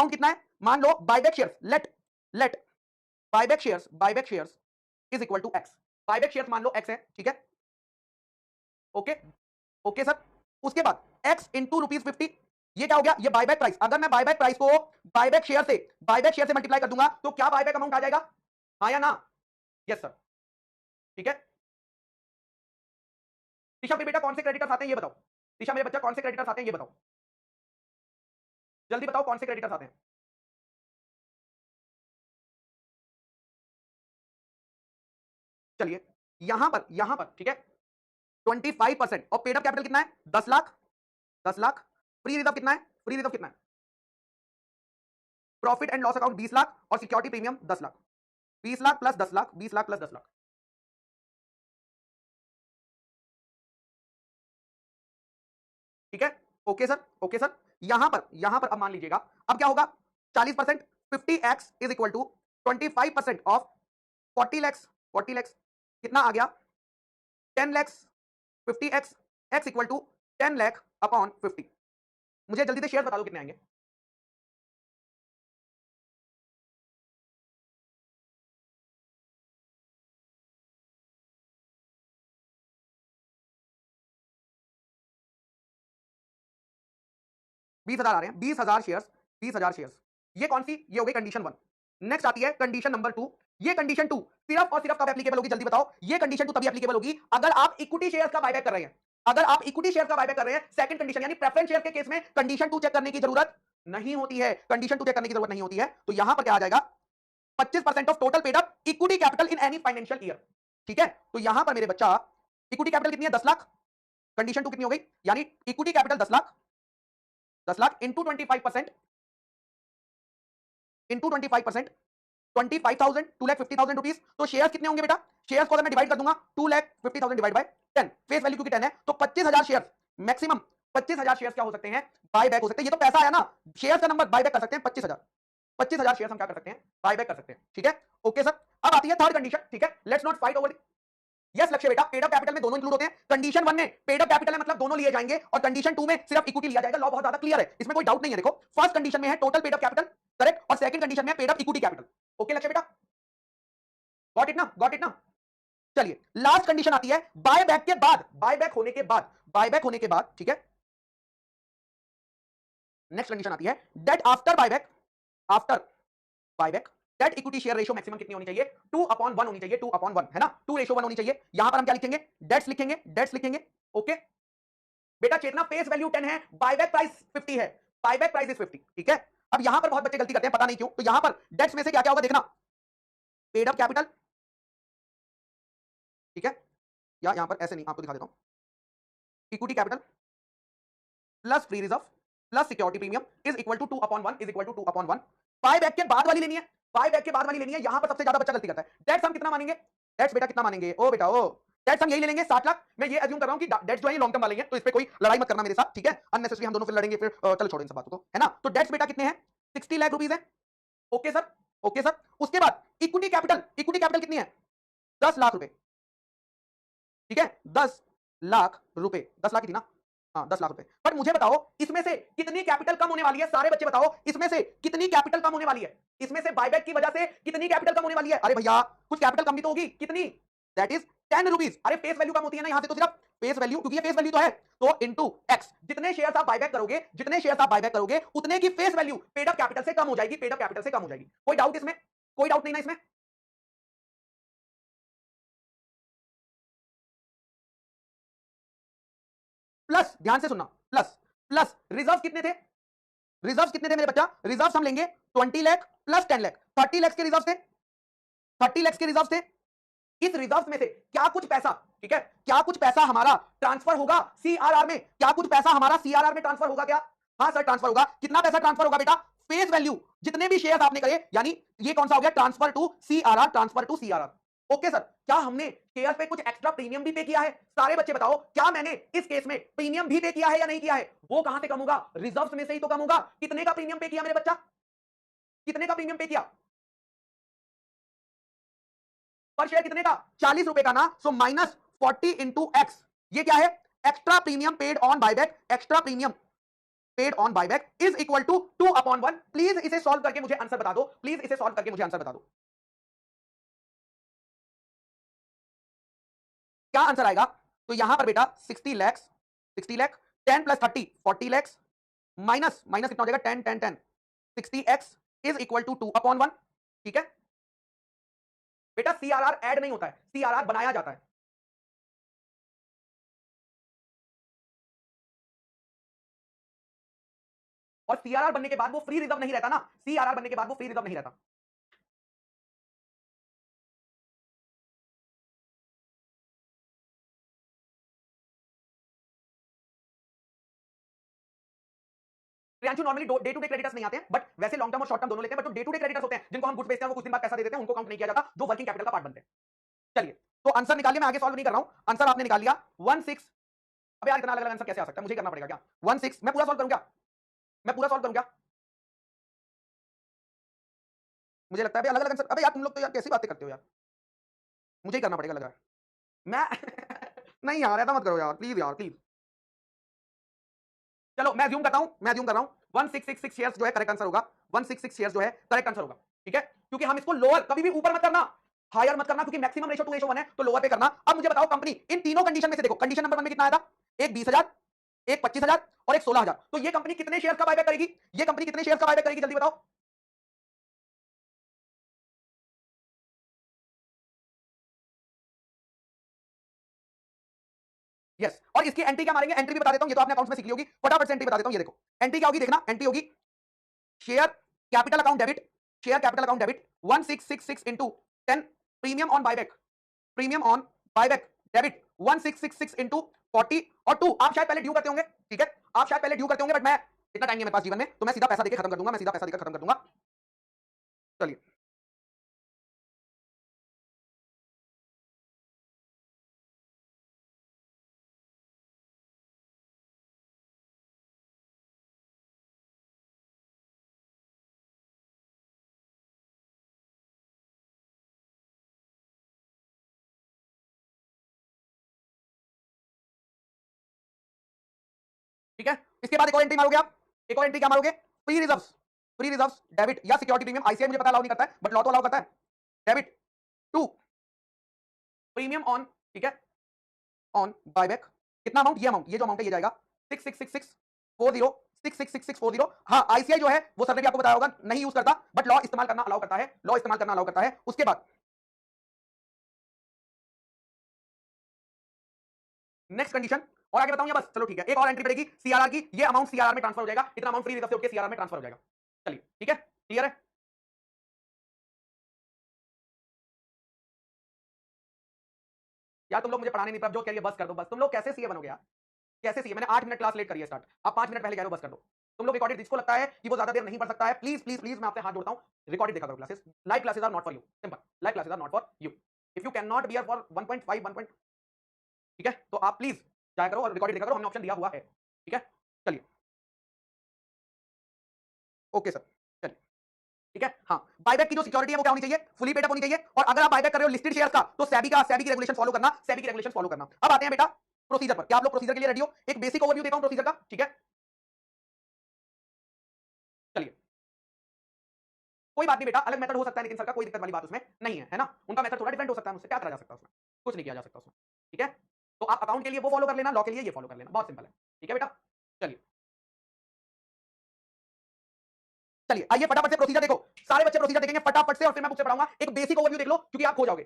Amount कितना है, मान लो buyback shares, let buyback shares is equal to X. Buyback shares मान लो एक्स है, ठीक है, ओके ओके सर। उसके बाद एक्स इंटू ₹50, ये क्या हो गया, ये बायबैक प्राइस। अगर मैं बायबैक प्राइस को बायबैक शेयर से मल्टीप्लाई कर दूंगा तो क्या बायबैक अमाउंट आ जाएगा, हाँ या ना? यस सर, ठीक है। दिशा फिर बेटा कौन से क्रेडिटर्स आते हैं ये बताओ, दिशा मेरे बच्चा कौन से क्रेडिटर्स आते हैं ये बताओ, जल्दी बताओ कौन से क्रेडिटर्स आते हैं। चलिए यहां पर ठीक है 25% और पेड अप कैपिटल कितना है, 10 लाख, 10 लाख। फ्री रिजर्व कितना है, फ्री रिजर्व कितना है, profit and loss account 20 lakh और security premium 10 lakh. 20 lakh plus 10 lakh, 20 lakh plus 10 lakh, ठीक है। Okay sir, okay sir. यहां पर अब मान लीजिएगा, अब क्या होगा, 40%, 50x is equal to 25% of 40 lakhs, 40 lakhs कितना आ गया, 10 lakhs. 50x x equal to 10 lakh upon 50। मुझे जल्दी से शेयर बता दो कितने आएंगे। बीस हजार आ रहे हैं, 20,000 शेयर्स, 20,000 शेयर्स। ये कौन सी, ये हो गई कंडीशन 1। नेक्स्ट आती है कंडीशन नंबर 2। ये कंडीशन 2 सिर्फ और सिर्फ कब एप्लीकेबल होगी, जल्दी बताओ। ये कंडीशन 2 तभी एप्लीकेबल होगी अगर आप इक्विटी शेयर्स का बायबैक कर रहे हैं। अगर आप इक्विटी शेयर का बायबैक कर रहे हैं, सेकंड कंडीशन यानी प्रेफरेंस शेयर के केस में कंडीशन 2 चेक करने की जरूरत नहीं होती है, कंडीशन 2 चेक करने की जरूरत नहीं होती है। तो यहां पर क्या आ जाएगा, 25% of total paid up equity capital in any financial year, ठीक है। तो यहां पर मेरे बच्चा इक्विटी कैपिटल कितनी है, 10 लाख। कंडीशन 2 कितनी हो गई, यानी equity capital 10 lakh, 10 lakh into 25%, into 25%, 25,000, 2,50,000 rupees. तो शेयर्स कितने होंगे बेटा, शेयर्स को अगर मैं डिवाइड कर दूंगा 2,50,000 डिवाइड बाय 10, फेस वैल्यू क्योंकि 10 है, तो 25,000 शेयर्स, मैक्सिमम 25,000 शेयर्स क्या हो सकते हैं, बाय बैक हो सकते हैं। ये तो पैसा आया ना, शेयर्स का नंबर बाय बैक कर सकते हैं 25,000, 25,000 शेयर्स हम क्या कर सकते हैं, बाय बैक कर सकते हैं, ठीक है। ओके सर, अब आती है थर्ड कंडीशन, ठीक है। Let's not fight over. Yes लक्ष्य बेटा, पेड अप कैपिटल में दोनों इंक्लूड होते हैं। कंडीशन 1 में पेड अप कैपिटल है मतलब दोनों लिए जाएंगे, और कंडीशन 2 में सिर्फ इक्विटी लिया जाएगा। लॉ बहुत ज्यादा क्लियर है, इसमें कोई डाउट नहीं है। देखो फर्स्ट कंडीशन में है total paid up capital, correct, और सेकंड कंडीशन में paid up equity capital. Okay लक्ष्य बेटा, गॉट इट ना, गॉट इट ना। चलिए लास्ट कंडीशन आती है बाय बैक के बाद, बाय बैक होने के बाद, बाय बैक होने के बाद, ठीक है। नेक्स्ट कंडीशन आती है debt after buyback, after buyback debt equity share ratio maximum कितनी होनी चाहिए, 2/1 होनी चाहिए, 2/1 है ना, 2:1 होनी चाहिए। यहां पर हम क्या लिखेंगे, डेट्स लिखेंगे, डेट्स लिखेंगे। ओके बेटा, चेतना फेस वैल्यू 10 है, बायबैक प्राइस 50 है, बायबैक प्राइस इज 50, ठीक है। अब यहां पर बहुत बच्चे गलती करते हैं, पता नहीं क्यों। तो यहां पर डेट्स में से क्या क्या होगा देखना, पेड अप कैपिटल, ठीक है, या यहां पर ऐसे नहीं, आपको दिखा देता हूं, equity capital plus free reserve plus security premium is equal to 2/1 is equal to 2/1। Buyback के बाद वाली लेनी है, बायबैक के बाद वाली लेनी है। यहां पर सबसे ज्यादा बच्चा गलती करता है। डेट्स हम कितना मानेंगे, डेट्स बेटा कितना मानेंगे, ओ बेटा ओ, डेट्स हम यही ले लेंगे 60 लाख। मैं ये अज्यूम कर रहा हूं कि डेट्स जो है लॉन्ग टर्म वाले हैं, तो इस पे कोई लड़ाई मत करना मेरे साथ, ठीक है। अननेसेसरी हम दोनों फिर लड़ेंगे, फिर चलो छोड़ो इन सब बातों को, है ना। तो डेट्स बेटा कितने हैं, 60 लाख रुपीस है। Okay sir, okay sir. उसके बाद इक्विटी कैपिटल, इक्विटी कैपिटल कितनी है, 10 लाख रुपए, ठीक है, 10 लाख रुपए, 10 लाख की थी ना, हाँ 10 लाख रुपए। पर मुझे बताओ इसमें से कितनी कैपिटल कम होने वाली है, सारे बच्चे बताओ इसमें से कितनी कैपिटल कम होने वाली है, इसमें से बायबैक की वजह से कितनी कैपिटल कम होने वाली है। अरे भैया कुछ कैपिटल कम भी तो होगी, कितनी, दैट इज 10 रुपीज। अरे फेस वैल्यू कम होती है ना यहां से, तो सिर्फ फेस वैल्यू, क्योंकि ये फेस वैल्यू तो है, तो इनटू एक्स, जितने शेयर्स आप बायबैक करोगे, जितने शेयर्स आप बायबैक करोगे उतने की face value paid up capital से कम हो जाएगी, पेड अप कैपिटल से कम हो जाएगी। कोई डाउट इसमें, कोई डाउट नहीं ना इसमें। प्लस ध्यान से सुनना, प्लस प्लस रिजर्व कितने थे, रिजर्व कितने थे मेरे बच्चा, रिजर्व हम लेंगे 20 लाख प्लस 10 लाख, 30 लाख के रिजर्व थे, 30 लाख के रिजर्व थे। इस रिजर्व में से क्या कुछ पैसा, ठीक है, क्या कुछ पैसा हमारा ट्रांसफर होगा सीआरआर में, क्या कुछ पैसा हमारा सीआरआर में ट्रांसफर होगा क्या, हाँ सर ट्रांसफर होगा। कितना पैसा ट्रांसफर होगा बेटा, फेस वैल्यू जितने भी शेयर आपने करे, यानी ये कौन सा हो गया, transfer to CRR, transfer to CRR. Okay sir, क्या हमने शेयर पे कुछ एक्स्ट्रा प्रीमियम भी पे किया है, सारे बच्चे बताओ, क्या मैंने इस केस में प्रीमियम भी पे किया है या नहीं किया है। वो कहां से कम होगा, रिजर्व्स में से ही तो कम होगा। कितने का प्रीमियम पे किया मेरे बच्चा, कितने का प्रीमियम पे किया, पर शेयर कितने का, 40 रुपए का ना, सो माइनस 40 इंटू एक्स। ये क्या है, extra premium paid on buyback, extra premium paid on buyback is equal to 2/1। Please इसे सॉल्व करके मुझे आंसर बता दो, प्लीज इसे सॉल्व करके मुझे आंसर बता दो। क्या आंसर आएगा? तो यहां पर बेटा 60 lakh 10 plus 30 40 lakh minus minus कितना हो जाएगा 10 10 10 60x इज इक्वल टू 2/1। ठीक है बेटा, सीआरआर ऐड नहीं होता है, सीआरआर बनाया जाता है। और सीआरआर बनने के बाद वो फ्री रिजर्व नहीं रहता ना, सीआरआर बनने के बाद वो फ्री रिजर्व नहीं रहता। Priyanshu normally day to day creditors नहीं आते हैं, बट वैसे लॉन्ग टर्म और शॉर्ट टर्म दोनों लेते हैं, बट जो डे टू डे क्रेडिटर्स होते हैं जिनको हम गुड्स बेचते हैं वो कुछ दिन बाद पैसा दे देते हैं, उनको काउंट नहीं किया जाता, जो वर्किंग कैपिटल का पार्ट बनते हैं। चलिए तो आंसर निकालिए, मैं आगे सॉल्व नहीं कर रहा हूं, आंसर आपने निकाल लिया 16। अब यार इतना अलग अलग आंसर कैसे आ सकता है, मुझे करना पड़ेगा क्या? 16 मैं पूरा सॉल्व करूं क्या? मैं पूरा सॉल्व करूं क्या? मुझे लगता है अलग अलग आंसर, अबे यार तुम लोग तो यार कैसी बातें करते हो यार, मुझे ही करना पड़ेगा लग रहा है। मैं नहीं यार ऐसा मत करो यार, प्लीज यार प्लीज। चलो मैं ज्यूम करता हूं, मैं ज्यूम कर रहा हूं 1666 शेयर्स जो है करेक्ट आंसर होगा, 166 शेयर्स जो है करेक्ट आंसर होगा। ठीक है, क्योंकि हम इसको लोअर कभी भी ऊपर मत करना, हायर मत करना, क्योंकि मैक्सिमम रेशो 2:1 है, तो लोअर पे करना। अब मुझे बताओ कंपनी इन तीनों कंडीशन में से देखो, कंडीशन नंबर 1 में कितना आया था? एक 20,000, एक 25,000 और एक 16,000। तो ये कंपनी कितने शेयर का बायबैक करेगी? ये कंपनी कितने शेयर का बायबैक करेगी जल्दी बताओ। यस, और इसकी एंट्री क्या मारेंगे? एंट्री भी बता देता हूं, ये तो आपने अकाउंट्स में सीख ली होगी, फटाफट से एंट्री बता देता हूं। ये देखो एंट्री क्या होगी, देखना एंट्री होगी share capital account debit, share capital account debit 1666 into 10 premium on buyback, premium on buyback debit 1666 into 40 और 2। आप शायद पहले ड्यू करते होंगे, ठीक है, आप शायद पहले ड्यू करते होंगे, बट मैं इतना टाइम नहीं है मेरे पास जीवन में, तो मैं सीधा पैसा देके खत्म कर दूंगा, मैं सीधा पैसा देकर खत्म कर दूंगा। चलिए ठीक है, इसके बाद एक और एंट्री मारोगे आप, एक और एंट्री क्या मारोगे? Free reserves, free reserves debit या सिक्योरिटी प्रीमियम, आईसीआई मुझे पता अलाउ नहीं करता है, बट लॉ तो अलाउ करता है। डेबिट 2 प्रीमियम ऑन, ठीक है, ऑन बायबैक कितना अमाउंट? ये अमाउंट, ये जो अमाउंट है ये जाएगा 666640 666640। हाँ आईसीआई जो है वो सर ने भी आपको बताया होगा नहीं यूज करता, बट लॉ इस्तेमाल करना अलाउ करता है, लॉ इस्तेमाल करना अलाउ करता है। उसके बाद नेक्स्ट कंडीशन और आगे बताऊंगा बस, चलो ठीक है, एक और एंट्री पड़ेगी सीआरआर की, ये अमाउंट सीआरआर में ट्रांसफर हो जाएगा, इतना अमाउंट फ्री रिजर्व से उठ के सीआरआर में ट्रांसफर हो जाएगा। चलिए ठीक है, क्लियर है? यार तुम लोग मुझे पढ़ाने नहीं, प्रभजोत कह रही है बस कर दो, बस तुम लोग कैसे सीए बनोगे यार, कैसे सीए? मैंने 8 मिनट क्लास लेट करी है स्टार्ट, आप 5 मिनट पहले कह रहे हो बस कर दो। तुम लोग रिकॉर्डेड, जिसको लगता है कि वो ज्यादा देर नहीं पढ़ सकता है, प्लीज प्लीज प्लीज मैं आपसे हाथ जोड़ता हूं, रिकॉर्डेड देखा करो classes, live classes are not for you, simple, live classes are not for you. If you can not bear for 1.5 1. ठीक है, तो आप प्लीज जाया करो और रिकॉर्डेड देखा करो, हमने ऑप्शन दिया हुआ है। ठीक है, चलिए ओके सर, चलिए ठीक है। हाँ बायबैक की जो सिक्योरिटी है वो क्या होनी चाहिए? फुली पेड अप होनी चाहिए, और अगर आप बायबैक कर रहे हो लिस्टेड शेयर्स का, तो सेबी की रेगुलेशन फॉलो करना, सेबी की रेगुलेशन फॉलो करना। अब आते हैं बेटा प्रोसीजर पर, क्या आप लोग प्रोसीजर के लिए रेडी हो? एक बेसिक ओवरव्यू देता हूं प्रोसीजर का, ठीक है। चलिए कोई बात नहीं बेटा, अलग मेथड हो सकता है, लेकिन सर का कोई दिक्कत वाली बात उसमें नहीं है, है ना? उनका मेथड थोड़ा डिफरेंट हो सकता है, मुझसे क्या करा जा सकता है उसमें? कुछ नहीं किया जा सकता उसमें। ठीक है, तो आप अकाउंट के लिए वो फॉलो कर लेना, लॉ के लिए ये फॉलो कर लेना, बहुत सिंपल है। ठीक है बेटा, चलिए चलिए आइए फटाफट से प्रोसीजर देखो, सारे बच्चे प्रोसीजर देखेंगे फटाफट से, और फिर मैं मुझसे पढ़ाऊंगा। एक बेसिक ओवरव्यू देख लो क्योंकि आप खो जाओगे,